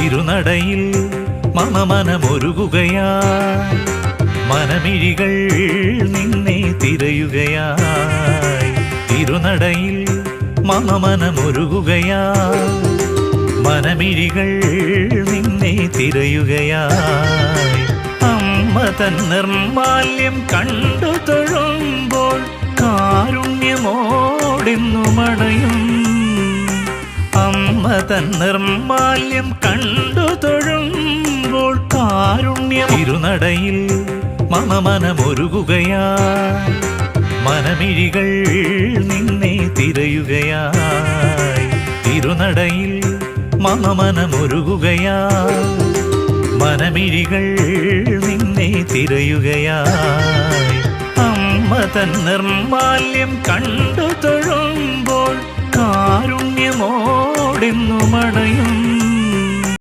തിരുനടയിൽ മമ മനമൊരുകുകയായി മനമിഴികൾ നിന്നെ തിരയുകയായി തിരുനടയിൽ മമ മനമൊരുകുകയായി മനമിഴികൾ നിന്നെ തിരയുകയായി അമ്മ തൻ നിർമാല്യം കണ്ടു തൊഴുമ്പോൾ കാരുണ്യമോടെന്നു മടയും അമ്മ തൻ നിർമാല്യം കണ്ടു തൊഴുമ്പോൾ കാരുണ്യം തിരുനടയിൽ മമ മനമൊരുകുകയായി മനമിഴികൾ നിന്നെ തിരയുകയായി തിരുനടയിൽ മമ മനമൊരുകുകയായി മനമിഴികൾ നിന്നെ തിരയുകയായി അമ്മ തൻ നിർമാല്യം കണ്ടു തൊഴുമ്പോൾ കാരുണ്യമോടെന്നു മടയും